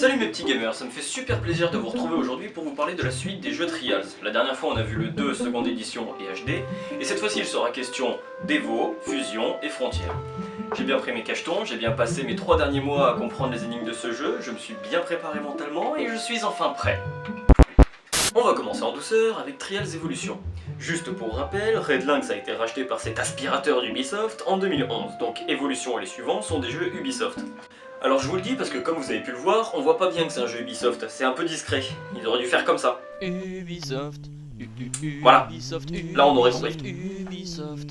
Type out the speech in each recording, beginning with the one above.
Salut mes petits gamers, ça me fait super plaisir de vous retrouver aujourd'hui pour vous parler de la suite des jeux Trials. La dernière fois on a vu le 2 seconde édition et HD, et cette fois-ci il sera question d'Evo, Fusion et Frontières. J'ai bien pris mes cachetons, j'ai bien passé mes 3 derniers mois à comprendre les énigmes de ce jeu, je me suis bien préparé mentalement et je suis enfin prêt. On va commencer en douceur avec Trials Evolution. Juste pour rappel, Red Lynx a été racheté par cet aspirateur d'Ubisoft en 2011, donc Evolution et les suivants sont des jeux Ubisoft. Alors je vous le dis parce que comme vous avez pu le voir, on voit pas bien que c'est un jeu Ubisoft, c'est un peu discret, ils auraient dû faire comme ça. Ubisoft, voilà, Ubisoft, là on aurait compris. Ubisoft.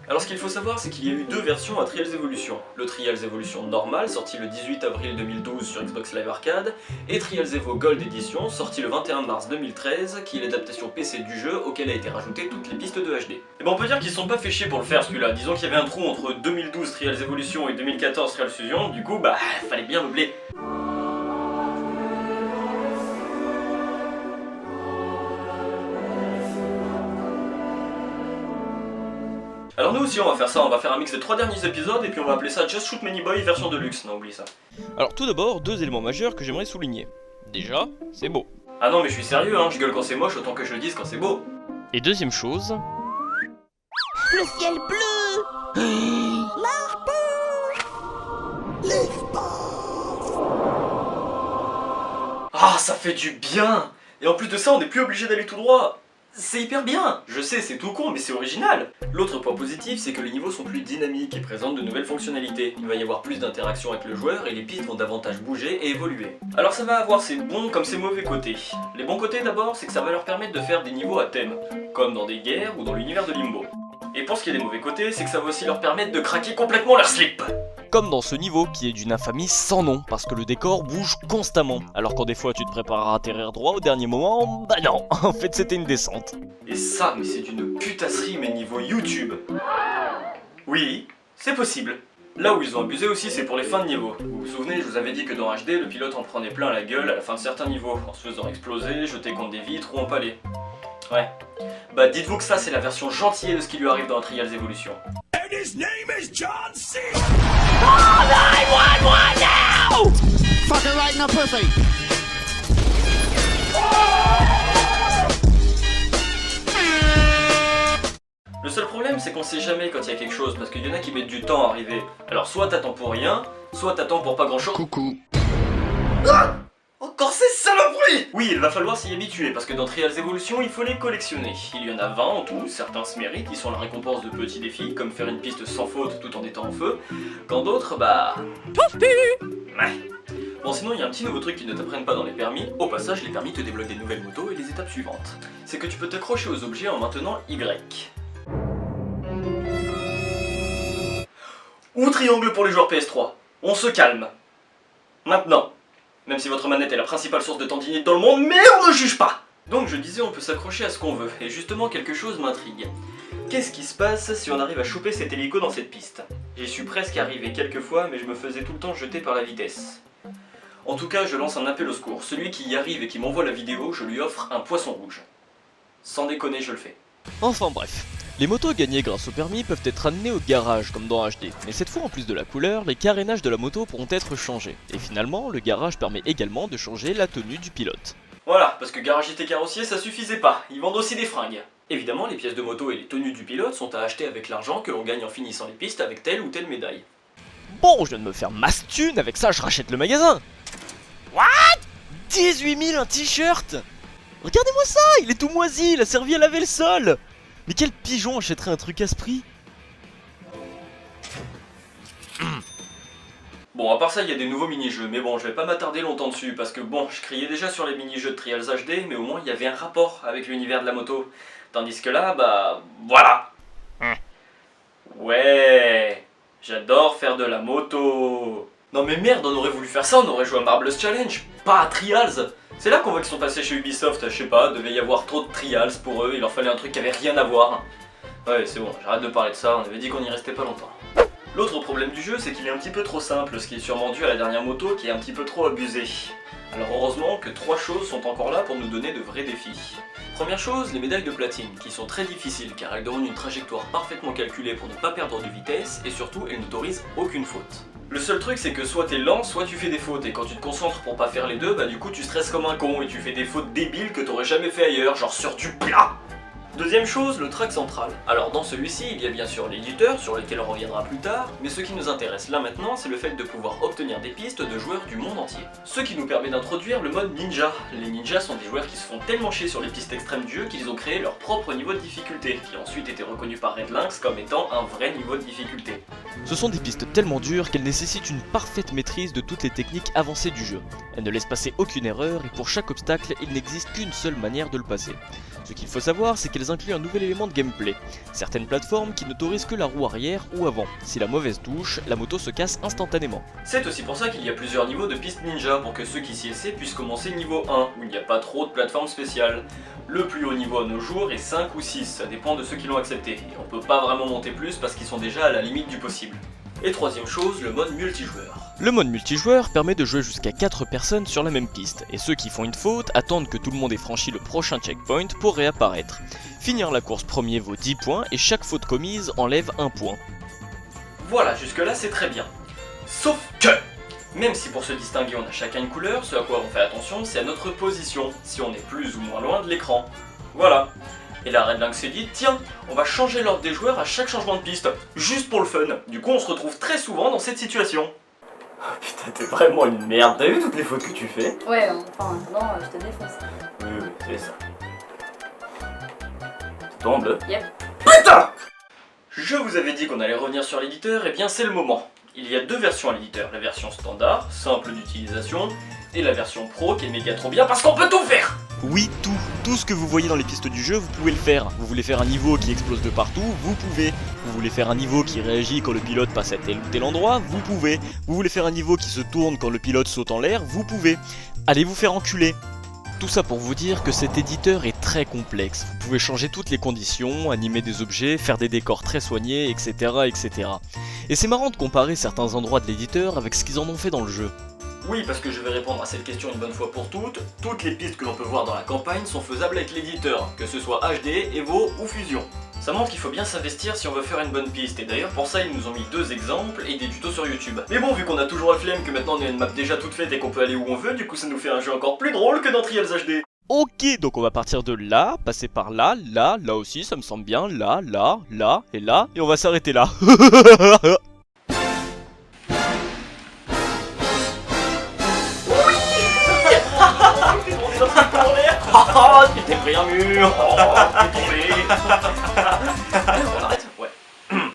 Alors ce qu'il faut savoir, c'est qu'il y a eu deux versions à Trials Evolution. Le Trials Evolution normal, sorti le 18 avril 2012 sur Xbox Live Arcade, et Trials Evo Gold Edition, sorti le 21 mars 2013, qui est l'adaptation PC du jeu auquel a été rajouté toutes les pistes de HD. Et ben on peut dire qu'ils se sont pas fait chier pour le faire celui-là, disons qu'il y avait un trou entre 2012 Trials Evolution et 2014 Trials Fusion, du coup bah fallait bien meubler. Alors nous aussi on va faire ça, on va faire un mix des 3 derniers épisodes et puis on va appeler ça Just Shoot Many Boy version Deluxe, non oublie ça. Alors tout d'abord, deux éléments majeurs que j'aimerais souligner. Déjà, c'est beau. Ah non mais je suis sérieux hein, je gueule quand c'est moche autant que je le dise quand c'est beau. Et deuxième chose... Le ciel bleu, Ah ça fait du bien. Et en plus de ça on n'est plus obligé d'aller tout droit. C'est hyper bien. Je sais c'est tout con mais c'est original. L'autre point positif c'est que les niveaux sont plus dynamiques et présentent de nouvelles fonctionnalités. Il va y avoir plus d'interaction avec le joueur et les pistes vont davantage bouger et évoluer. Alors ça va avoir ses bons comme ses mauvais côtés. Les bons côtés d'abord c'est que ça va leur permettre de faire des niveaux à thème, comme dans des guerres ou dans l'univers de Limbo. Et pour ce qui est des mauvais côtés, c'est que ça va aussi leur permettre de craquer complètement leur slip. Comme dans ce niveau qui est d'une infamie sans nom, parce que le décor bouge constamment. Alors quand des fois tu te prépares à atterrir droit au dernier moment, bah non, en fait c'était une descente. Et ça, mais c'est une putasserie mais niveau YouTube. Oui, c'est possible. Là où ils ont abusé aussi, c'est pour les fins de niveau. Vous vous souvenez, je vous avais dit que dans HD, le pilote en prenait plein la gueule à la fin de certains niveaux, en se faisant exploser, jeter contre des vitres ou empaler. Ouais. Bah dites-vous que ça c'est la version gentille de ce qui lui arrive dans Trials Evolution. And his name is John C. fucking right in the pussy. Le seul problème c'est qu'on sait jamais quand il y a quelque chose, parce qu'il y en a qui mettent du temps à arriver. Alors soit t'attends pour rien, soit t'attends pour pas grand chose. Coucou. Ah, encore ces saloperies! Oui, il va falloir s'y habituer, parce que dans Trials Evolution, il faut les collectionner. Il y en a 20 en tout, certains se méritent, ils sont la récompense de petits défis, comme faire une piste sans faute tout en étant en feu, quand d'autres, bah... Ouais. Bon sinon, il y a un petit nouveau truc qu'ils ne t'apprennent pas dans les permis. Au passage, les permis te débloquent des nouvelles motos et les étapes suivantes. C'est que tu peux t'accrocher aux objets en maintenant Y. Ou triangle pour les joueurs PS3. On se calme. Maintenant. Même si votre manette est la principale source de tendinite dans le monde, mais on ne juge pas! Donc je disais on peut s'accrocher à ce qu'on veut, et justement quelque chose m'intrigue. Qu'est-ce qui se passe si on arrive à choper cet hélico dans cette piste? J'y suis presque arrivé quelques fois, mais je me faisais tout le temps jeter par la vitesse. En tout cas, je lance un appel au secours. Celui qui y arrive et qui m'envoie la vidéo, je lui offre un poisson rouge. Sans déconner, je le fais. Enfin bref. Les motos gagnées grâce au permis peuvent être amenées au garage comme dans HD, mais cette fois en plus de la couleur, les carénages de la moto pourront être changés. Et finalement, le garage permet également de changer la tenue du pilote. Voilà, parce que garagiste et carrossier ça suffisait pas, ils vendent aussi des fringues. Évidemment, les pièces de moto et les tenues du pilote sont à acheter avec l'argent que l'on gagne en finissant les pistes avec telle ou telle médaille. Bon, je viens de me faire masse thune, avec ça je rachète le magasin. What 18 000 un t-shirt? Regardez-moi ça, il est tout moisi, il a servi à laver le sol. Mais quel pigeon achèterait un truc à ce prix? Bon, à part ça, il y a des nouveaux mini-jeux, mais bon, je vais pas m'attarder longtemps dessus, parce que bon, je criais déjà sur les mini-jeux de Trials HD, mais au moins il y avait un rapport avec l'univers de la moto. Tandis que là, bah... voilà. Ouais, j'adore faire de la moto. Non mais merde, on aurait voulu faire ça, on aurait joué à Marbles Challenge, pas à Trials. C'est là qu'on voit qu'ils sont passés chez Ubisoft, je sais pas, devait y avoir trop de Trials pour eux, il leur fallait un truc qui avait rien à voir. Ouais, c'est bon, j'arrête de parler de ça, on avait dit qu'on y restait pas longtemps. L'autre problème du jeu, c'est qu'il est un petit peu trop simple, ce qui est sûrement dû à la dernière moto qui est un petit peu trop abusée. Alors heureusement que 3 choses sont encore là pour nous donner de vrais défis. Première chose, les médailles de platine, qui sont très difficiles car elles donnent une trajectoire parfaitement calculée pour ne pas perdre de vitesse, et surtout elles n'autorisent aucune faute. Le seul truc c'est que soit t'es lent, soit tu fais des fautes, et quand tu te concentres pour pas faire les deux, bah du coup tu stresses comme un con et tu fais des fautes débiles que t'aurais jamais fait ailleurs, genre sur du plat. Deuxième chose, le track central. Alors dans celui-ci, il y a bien sûr l'éditeur, sur lequel on reviendra plus tard, mais ce qui nous intéresse là maintenant, c'est le fait de pouvoir obtenir des pistes de joueurs du monde entier. Ce qui nous permet d'introduire le mode ninja. Les ninjas sont des joueurs qui se font tellement chier sur les pistes extrêmes du jeu qu'ils ont créé leur propre niveau de difficulté, qui a ensuite été reconnu par Red Lynx comme étant un vrai niveau de difficulté. Ce sont des pistes tellement dures qu'elles nécessitent une parfaite maîtrise de toutes les techniques avancées du jeu. Elles ne laissent passer aucune erreur et pour chaque obstacle, il n'existe qu'une seule manière de le passer. Ce qu'il faut savoir, c'est qu'elles incluent un nouvel élément de gameplay. Certaines plateformes qui n'autorisent que la roue arrière ou avant. Si la mauvaise touche, la moto se casse instantanément. C'est aussi pour ça qu'il y a plusieurs niveaux de pistes ninja pour que ceux qui s'y essaient puissent commencer niveau 1, où il n'y a pas trop de plateformes spéciales. Le plus haut niveau à nos jours est 5 ou 6, ça dépend de ceux qui l'ont accepté, et on peut pas vraiment monter plus parce qu'ils sont déjà à la limite du possible. Et troisième chose, le mode multijoueur. Le mode multijoueur permet de jouer jusqu'à 4 personnes sur la même piste, et ceux qui font une faute attendent que tout le monde ait franchi le prochain checkpoint pour réapparaître. Finir la course premier vaut 10 points et chaque faute commise enlève 1 point. Voilà, jusque là c'est très bien. Sauf que, même si pour se distinguer on a chacun une couleur, ce à quoi on fait attention c'est à notre position, si on est plus ou moins loin de l'écran. Voilà. Et la Red Lynx s'est dit, tiens, on va changer l'ordre des joueurs à chaque changement de piste, juste pour le fun. Du coup on se retrouve très souvent dans cette situation. Oh putain, t'es vraiment une merde, t'as vu toutes les fautes que tu fais? Ouais, enfin maintenant je te défonce. Oui, c'est ça. Tu tombes? Yep. Putain! Je vous avais dit qu'on allait revenir sur l'éditeur, et bien c'est le moment. Il y a deux versions à l'éditeur, la version standard, simple d'utilisation, et la version pro qui est méga trop bien parce qu'on peut tout faire! Oui, tout ce que vous voyez dans les pistes du jeu, vous pouvez le faire. Vous voulez faire un niveau qui explose de partout, vous pouvez. Vous voulez faire un niveau qui réagit quand le pilote passe à tel ou tel endroit, vous pouvez. Vous voulez faire un niveau qui se tourne quand le pilote saute en l'air, vous pouvez. Allez vous faire enculer. Tout ça pour vous dire que cet éditeur est très complexe. Vous pouvez changer toutes les conditions, animer des objets, faire des décors très soignés, etc. etc. Et c'est marrant de comparer certains endroits de l'éditeur avec ce qu'ils en ont fait dans le jeu. Oui, parce que je vais répondre à cette question une bonne fois pour toutes les pistes que l'on peut voir dans la campagne sont faisables avec l'éditeur, que ce soit HD, Evo ou Fusion. Ça montre qu'il faut bien s'investir si on veut faire une bonne piste, et d'ailleurs pour ça ils nous ont mis deux exemples et des tutos sur YouTube. Mais bon, vu qu'on a toujours la flemme que maintenant on a une map déjà toute faite et qu'on peut aller où on veut, du coup ça nous fait un jeu encore plus drôle que dans Trials HD. Ok, donc on va partir de là, passer par là, là aussi ça me semble bien, là, et on va s'arrêter là. Oh, tu t'es pris un mur. Oh, t'es tombé. On arrête? Ouais.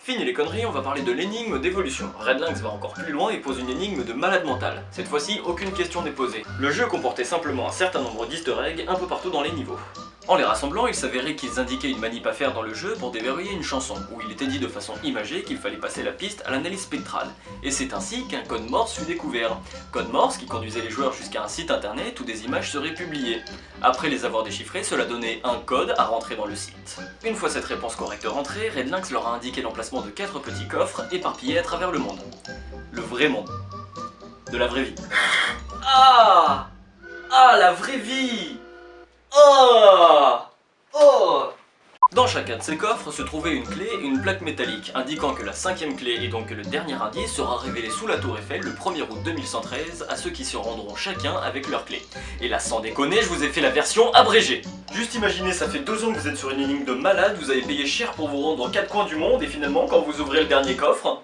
Fini les conneries, on va parler de l'énigme d'évolution. Red Lynx va encore plus loin et pose une énigme de malade mental. Cette fois-ci, aucune question n'est posée. Le jeu comportait simplement un certain nombre d'easter eggs un peu partout dans les niveaux. En les rassemblant, il s'avérait qu'ils indiquaient une manip à faire dans le jeu pour déverrouiller une chanson, où il était dit de façon imagée qu'il fallait passer la piste à l'analyse spectrale. Et c'est ainsi qu'un code Morse fut découvert. Code Morse qui conduisait les joueurs jusqu'à un site internet où des images seraient publiées. Après les avoir déchiffrées, cela donnait un code à rentrer dans le site. Une fois cette réponse correcte rentrée, Red Lynx leur a indiqué l'emplacement de 4 petits coffres éparpillés à travers le monde. Le vrai monde. De la vraie vie. Ah! Ah, la vraie vie! Oh! Oh! Dans chacun de ces coffres se trouvait une clé et une plaque métallique, indiquant que la 5ème clé et donc le dernier indice sera révélé sous la tour Eiffel le 1er août 2113 à ceux qui se rendront chacun avec leur clé. Et là, sans déconner, je vous ai fait la version abrégée. Juste imaginez, ça fait 2 ans que vous êtes sur une énigme de malade, vous avez payé cher pour vous rendre aux 4 coins du monde et finalement, quand vous ouvrez le dernier coffre...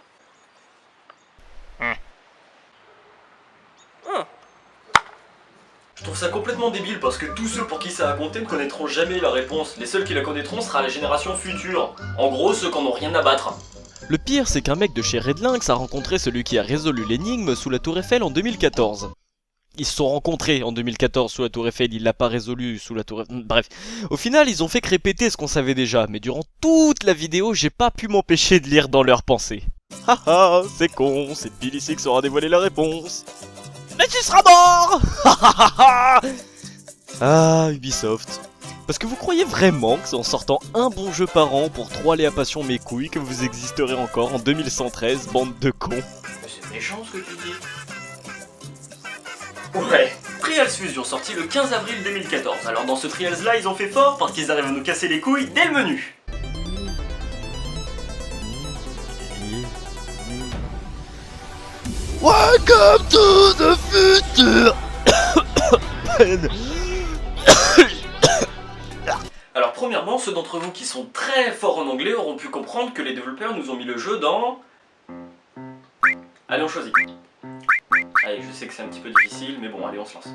Je trouve ça complètement débile parce que tous ceux pour qui ça a compté ne connaîtront jamais la réponse. Les seuls qui la connaîtront sera la génération future. En gros, ceux qui en ont rien à battre. Le pire, c'est qu'un mec de chez Red Lynx a rencontré celui qui a résolu l'énigme sous la tour Eiffel en 2014. Ils se sont rencontrés en 2014 sous la tour Eiffel, il l'a pas résolu sous la tour Eiffel... Bref, au final ils ont fait que répéter ce qu'on savait déjà, mais durant toute la vidéo j'ai pas pu m'empêcher de lire dans leurs pensées. Haha, c'est con, c'est Billy Six aura dévoilé la réponse. Mais tu seras mort. Ah, Ubisoft. Parce que vous croyez vraiment que c'est en sortant un bon jeu par an pour 3 Léa Passion mes couilles que vous existerez encore en 2113, bande de cons. Mais c'est méchant ce que tu dis. Ouais, Trials Fusion sorti le 15 avril 2014. Alors dans ce Trials là, ils ont fait fort parce qu'ils arrivent à nous casser les couilles dès le menu. Welcome to the future. Alors premièrement, ceux d'entre vous qui sont très forts en anglais auront pu comprendre que les développeurs nous ont mis le jeu dans... Allez, on choisit. Allez, je sais que c'est un petit peu difficile, mais bon, allez, on se lance.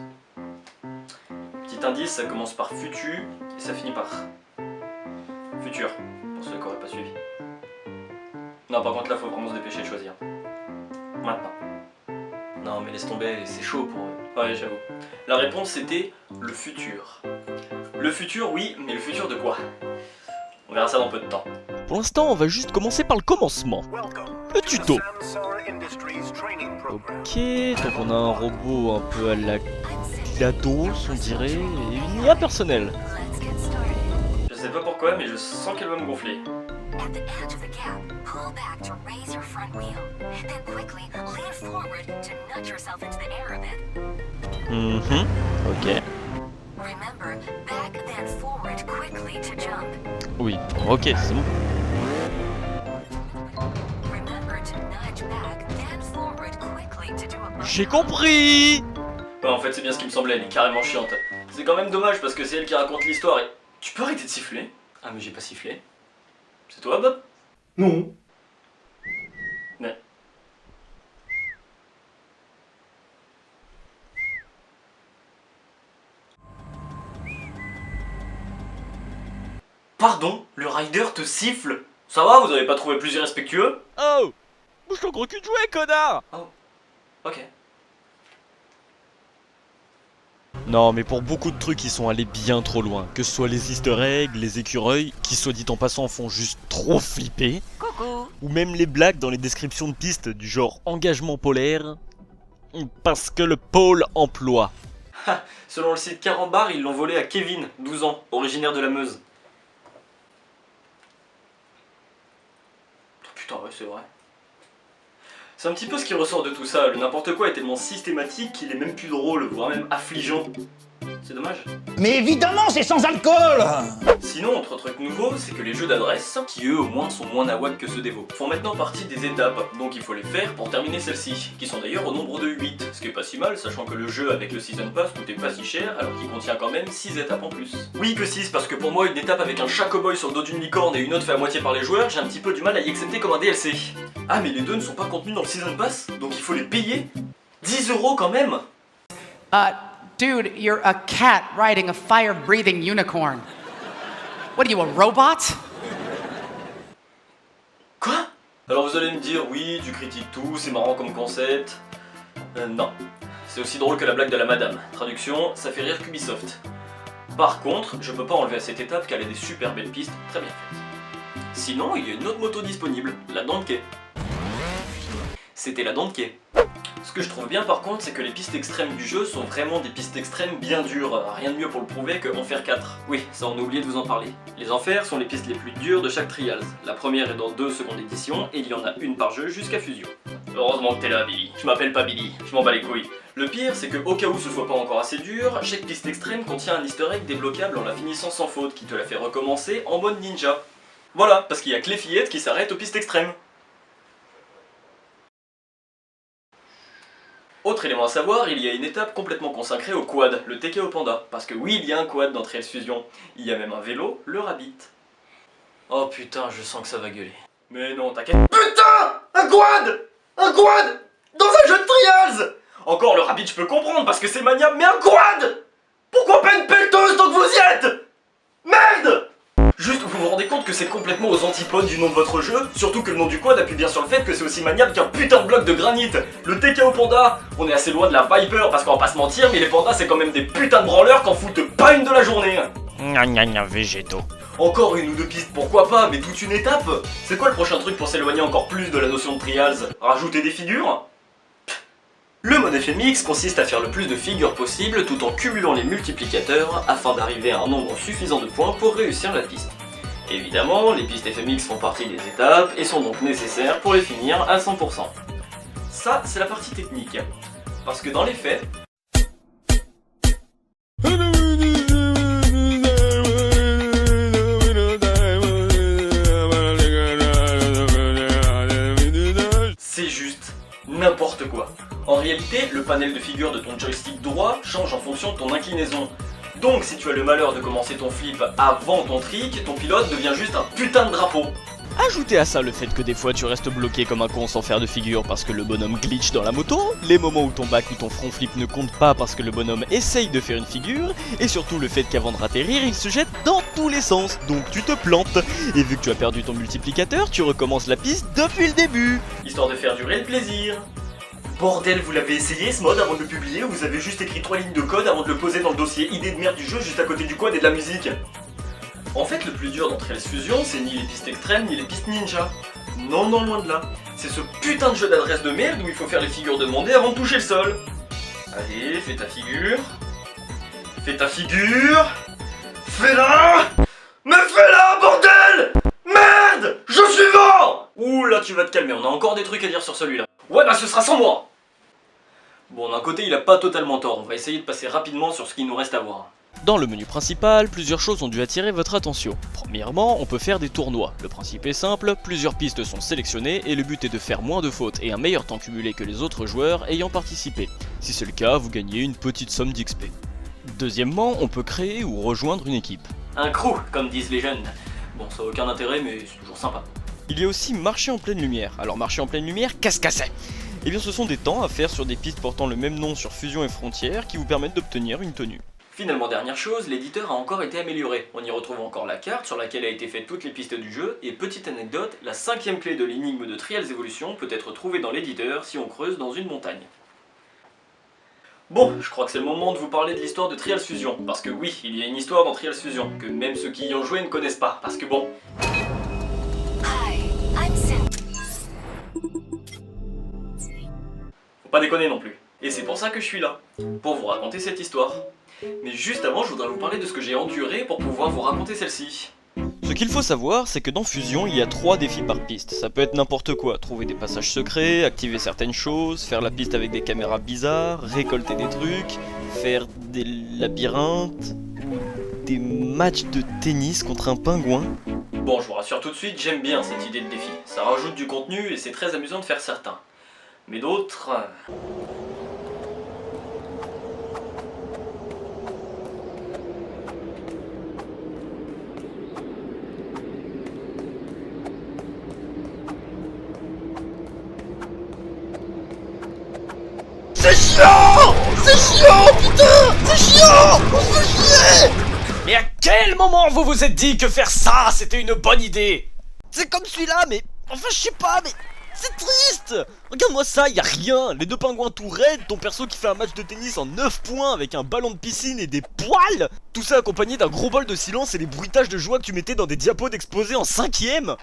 Petit indice, ça commence par futu et ça finit par futur, pour ceux qui n'auraient pas suivi. Non, par contre là, faut vraiment se dépêcher de choisir. Maintenant. Non, mais laisse tomber, c'est chaud pour eux. Ouais, j'avoue. La réponse c'était le futur. Le futur, oui, mais le futur de quoi? On verra ça dans peu de temps. Pour l'instant, on va juste commencer par le commencement. Le tuto. Ok, donc on a un robot un peu à la GLaDOS, on dirait, et une IA personnelle. Je sais pas pourquoi, mais je sens qu'elle va me gonfler. Ok. Oui, ok, c'est bon. J'ai compris. Ouais, en fait, c'est bien ce qui me semblait, elle est carrément chiante. C'est quand même dommage parce que c'est elle qui raconte l'histoire et... Tu peux arrêter de siffler? Ah, mais j'ai pas sifflé. C'est toi, Bob? Non. Mais... Pardon? Le rider te siffle? Ça va, vous avez pas trouvé plus irrespectueux? Oh, bouge ton gros cul de jouet, connard. Oh, ok. Non, mais pour beaucoup de trucs, ils sont allés bien trop loin. Que ce soit les easter eggs, les écureuils, qui soit dit en passant font juste trop flipper. Coucou. Ou même les blagues dans les descriptions de pistes du genre engagement polaire. Parce que le pôle emploie. Selon le site Carambar, ils l'ont volé à Kevin, 12 ans, originaire de la Meuse. Oh, putain, ouais, c'est vrai. C'est un petit peu ce qui ressort de tout ça, le n'importe quoi est tellement systématique qu'il est même plus drôle, voire même affligeant. C'est dommage. Mais évidemment, c'est sans alcool. Sinon, autre truc nouveau, c'est que les jeux d'adresse, qui eux au moins sont moins nawak que ceux d'Evo, font maintenant partie des étapes, donc il faut les faire pour terminer celles-ci, qui sont d'ailleurs au nombre de 8, ce qui est pas si mal, sachant que le jeu avec le Season Pass coûtait pas si cher, alors qu'il contient quand même 6 étapes en plus. Oui que 6, parce que pour moi, une étape avec un chat cow-boy sur le dos d'une licorne et une autre fait à moitié par les joueurs, j'ai un petit peu du mal à y accepter comme un DLC. Ah mais les deux ne sont pas contenus dans le Season Pass, donc il faut les payer 10 € quand même. Dude, you're a cat riding a fire-breathing unicorn. What are you, a robot? Quoi? Alors vous allez me dire, oui, tu critiques tout, c'est marrant comme concept. Non. C'est aussi drôle que la blague de la madame. Traduction, ça fait rire qu'Ubisoft. Par contre, je peux pas enlever à cette étape qu'elle a des super belles pistes très bien faites. Sinon, il y a une autre moto disponible, la Donkey. C'était la Donkey. Ce que je trouve bien par contre, c'est que les pistes extrêmes du jeu sont vraiment des pistes extrêmes bien dures. Rien de mieux pour le prouver que Enfer 4. Oui, ça on a oublié de vous en parler. Les Enfers sont les pistes les plus dures de chaque Trials. La première est dans 2 secondes éditions et il y en a une par jeu jusqu'à Fusion. Heureusement que t'es là, Billy. Je m'appelle pas Billy, je m'en bats les couilles. Le pire, c'est que au cas où ce soit pas encore assez dur, chaque piste extrême contient un easter egg débloquable en la finissant sans faute qui te la fait recommencer en mode ninja. Voilà, parce qu'il y a que les fillettes qui s'arrêtent aux pistes extrêmes. Autre élément à savoir, il y a une étape complètement consacrée au quad, le TKO Panda. Parce que oui, il y a un quad dans Trials Fusion. Il y a même un vélo, le Rabbit. Oh putain, je sens que ça va gueuler. Mais non, t'inquiète. Putain! Un quad! Un quad! Dans un jeu de Trials! Encore le Rabbit, je peux comprendre parce que c'est maniable, mais un quad! Pourquoi pas une pelleteuse tant que vous y êtes? Merde! Juste, vous vous rendez compte que c'est complètement aux antipodes du nom de votre jeu? Surtout que le nom du quad appuie bien sur le fait que c'est aussi maniable qu'un putain de bloc de granit. Le TKO Panda, on est assez loin de la Viper parce qu'on va pas se mentir, mais les pandas c'est quand même des putains de branleurs qu'en foutent pas une de la journée. Gna gna gna, végétaux. Encore une ou 2 pistes, pourquoi pas, mais toute une étape? C'est quoi le prochain truc pour s'éloigner encore plus de la notion de Trials? Rajouter des figures? Le mode FMX consiste à faire le plus de figures possible tout en cumulant les multiplicateurs afin d'arriver à un nombre suffisant de points pour réussir la piste. Évidemment, les pistes FMX font partie des étapes et sont donc nécessaires pour les finir à 100%. Ça, c'est la partie technique. Parce que dans les faits, quoi? En réalité, le panel de figures de ton joystick droit change en fonction de ton inclinaison. Donc si tu as le malheur de commencer ton flip avant ton trick, ton pilote devient juste un putain de drapeau. Ajoutez à ça le fait que des fois tu restes bloqué comme un con sans faire de figure parce que le bonhomme glitch dans la moto, les moments où ton back ou ton front flip ne compte pas parce que le bonhomme essaye de faire une figure, et surtout le fait qu'avant de atterrir, il se jette dans tous les sens, donc tu te plantes. Et vu que tu as perdu ton multiplicateur, tu recommences la piste depuis le début. Histoire de faire durer le plaisir. Bordel, vous l'avez essayé ce mode avant de le publier ou vous avez juste écrit 3 lignes de code avant de le poser dans le dossier idée de merde du jeu juste à côté du code et de la musique? En fait, le plus dur dans Trials Fusion, c'est ni les pistes extrêmes ni les pistes ninja. Non, non, loin de là. C'est ce putain de jeu d'adresse de merde où il faut faire les figures demandées avant de toucher le sol. Allez, fais ta figure. Fais ta figure. Fais-la. Mais fais-la, bordel. Merde. Jeu suivant. Ouh là, tu vas te calmer, on a encore des trucs à dire sur celui-là. Ouais, bah ce sera sans moi. Bon, d'un côté, il a pas totalement tort, on va essayer de passer rapidement sur ce qu'il nous reste à voir. Dans le menu principal, plusieurs choses ont dû attirer votre attention. Premièrement, on peut faire des tournois. Le principe est simple, plusieurs pistes sont sélectionnées et le but est de faire moins de fautes et un meilleur temps cumulé que les autres joueurs ayant participé. Si c'est le cas, vous gagnez une petite somme d'XP. Deuxièmement, on peut créer ou rejoindre une équipe. Un crew, comme disent les jeunes. Bon, ça a aucun intérêt, mais c'est toujours sympa. Il y a aussi marcher en pleine lumière. Alors marcher en pleine lumière, qu'est-ce que c'est ? Eh bien ce sont des temps à faire sur des pistes portant le même nom sur Fusion et Frontières qui vous permettent d'obtenir une tenue. Finalement, dernière chose, l'éditeur a encore été amélioré. On y retrouve encore la carte sur laquelle a été faite toutes les pistes du jeu, et petite anecdote, la 5ème clé de l'énigme de Trials Evolution peut être trouvée dans l'éditeur si on creuse dans une montagne. Bon, je crois que c'est le moment de vous parler de l'histoire de Trials Fusion, parce que oui, il y a une histoire dans Trials Fusion, que même ceux qui y ont joué ne connaissent pas, parce que bon... Faut pas déconner non plus. Et c'est pour ça que je suis là, pour vous raconter cette histoire. Mais juste avant, je voudrais vous parler de ce que j'ai enduré pour pouvoir vous raconter celle-ci. Ce qu'il faut savoir, c'est que dans Fusion, il y a 3 défis par piste. Ça peut être n'importe quoi, trouver des passages secrets, activer certaines choses, faire la piste avec des caméras bizarres, récolter des trucs, faire des labyrinthes, ou des matchs de tennis contre un pingouin. Bon, je vous rassure tout de suite, j'aime bien cette idée de défi. Ça rajoute du contenu et c'est très amusant de faire certains. Mais d'autres... C'est chiant! C'est chiant, putain! C'est chiant! On se fait chier! Mais à quel moment vous vous êtes dit que faire ça, c'était une bonne idée? C'est comme celui-là, mais... Enfin, je sais pas, mais... C'est triste! Regarde-moi ça, y a rien! Les 2 pingouins tout raides, ton perso qui fait un match de tennis en 9 points avec un ballon de piscine et des poils! Tout ça accompagné d'un gros bol de silence et les bruitages de joie que tu mettais dans des diapos d'exposés en 5ème!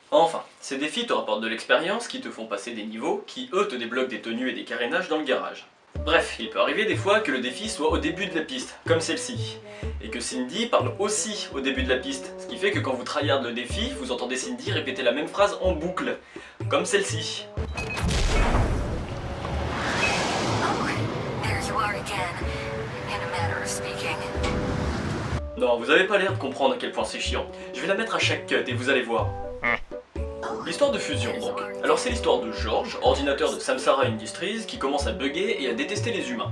Enfin, ces défis te rapportent de l'expérience qui te font passer des niveaux, qui eux te débloquent des tenues et des carénages dans le garage. Bref, il peut arriver des fois que le défi soit au début de la piste, comme celle-ci. Et que Cindy parle aussi au début de la piste, ce qui fait que quand vous tryhard le défi, vous entendez Cindy répéter la même phrase en boucle, comme celle-ci. Non, vous avez pas l'air de comprendre à quel point c'est chiant. Je vais la mettre à chaque cut et vous allez voir. L'histoire de Fusion donc. Alors c'est l'histoire de George, ordinateur de Samsara Industries, qui commence à bugger et à détester les humains.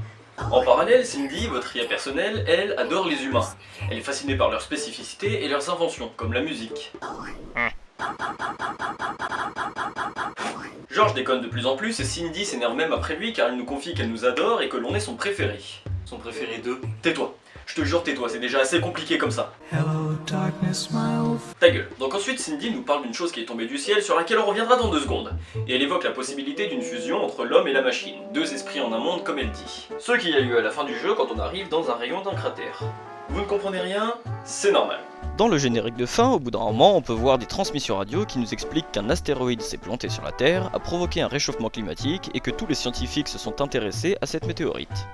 En parallèle, Cindy, votre IA personnelle, elle, adore les humains. Elle est fascinée par leurs spécificités et leurs inventions, comme la musique. George déconne de plus en plus et Cindy s'énerve même après lui car elle nous confie qu'elle nous adore et que l'on est son préféré. Son préféré de... Tais-toi. Je te jure, tais-toi, c'est déjà assez compliqué comme ça. Ta gueule. Donc ensuite, Cindy nous parle d'une chose qui est tombée du ciel sur laquelle on reviendra dans 2 secondes. Et elle évoque la possibilité d'une fusion entre l'homme et la machine. 2 esprits en un monde, comme elle dit. Ce qui a lieu à la fin du jeu quand on arrive dans un rayon d'un cratère. Vous ne comprenez rien? C'est normal. Dans le générique de fin, au bout d'un moment, on peut voir des transmissions radio qui nous expliquent qu'un astéroïde s'est planté sur la Terre, a provoqué un réchauffement climatique et que tous les scientifiques se sont intéressés à cette météorite.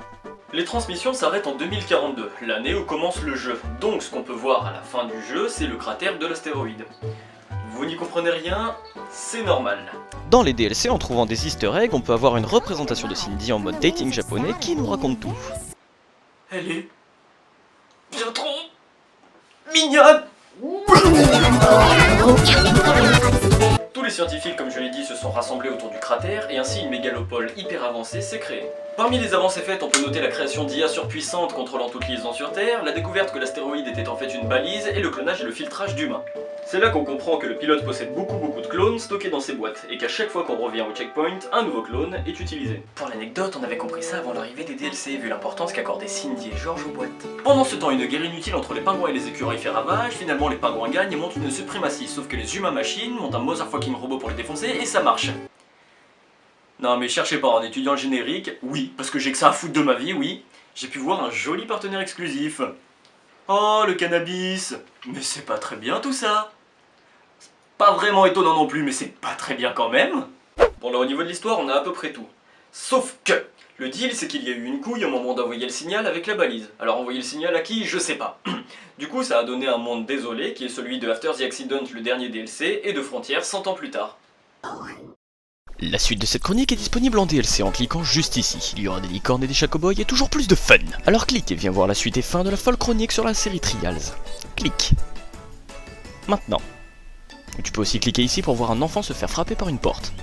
Les transmissions s'arrêtent en 2042, l'année où commence le jeu. Donc ce qu'on peut voir à la fin du jeu, c'est le cratère de l'astéroïde. Vous n'y comprenez rien? C'est normal. Dans les DLC, en trouvant des easter eggs, on peut avoir une représentation de Cindy en mode dating japonais qui nous raconte tout. Elle est... bien trop... mignonne. Tous les scientifiques, comme je l'ai dit, se sont rassemblés autour du cratère et ainsi une mégalopole hyper avancée s'est créée. Parmi les avancées faites, on peut noter la création d'IA surpuissantes contrôlant toute liaison sur Terre, la découverte que l'astéroïde était en fait une balise et le clonage et le filtrage d'humains. C'est là qu'on comprend que le pilote possède beaucoup de clones stockés dans ses boîtes et qu'à chaque fois qu'on revient au checkpoint, un nouveau clone est utilisé. Pour l'anecdote, on avait compris ça avant l'arrivée des DLC, vu l'importance qu'accordaient Cindy et George aux boîtes. Pendant ce temps, une guerre inutile entre les pingouins et les écureuils fait ravage, finalement les pingouins gagnent et montent une suprématie, sauf que les humains-machines montent un motherfucking robot pour les défoncer et ça marche. Non mais cherchez pas, en étudiant le générique, oui, parce que j'ai que ça à foutre de ma vie, oui, j'ai pu voir un joli partenaire exclusif. Oh, le cannabis. Mais c'est pas très bien tout ça. Pas vraiment étonnant non plus, mais c'est pas très bien quand même. Bon là au niveau de l'histoire, on a à peu près tout. Sauf que, le deal c'est qu'il y a eu une couille au moment d'envoyer le signal avec la balise. Alors envoyer le signal à qui, je sais pas. Du coup ça a donné un monde désolé, qui est celui de After the Accident, le dernier DLC, et de Frontières 100 ans plus tard. La suite de cette chronique est disponible en DLC en cliquant juste ici. Il y aura des licornes et des chacoboys et toujours plus de fun. Alors clique et viens voir la suite et fin de la folle chronique sur la série Trials. Clique. Maintenant. Tu peux aussi cliquer ici pour voir un enfant se faire frapper par une porte.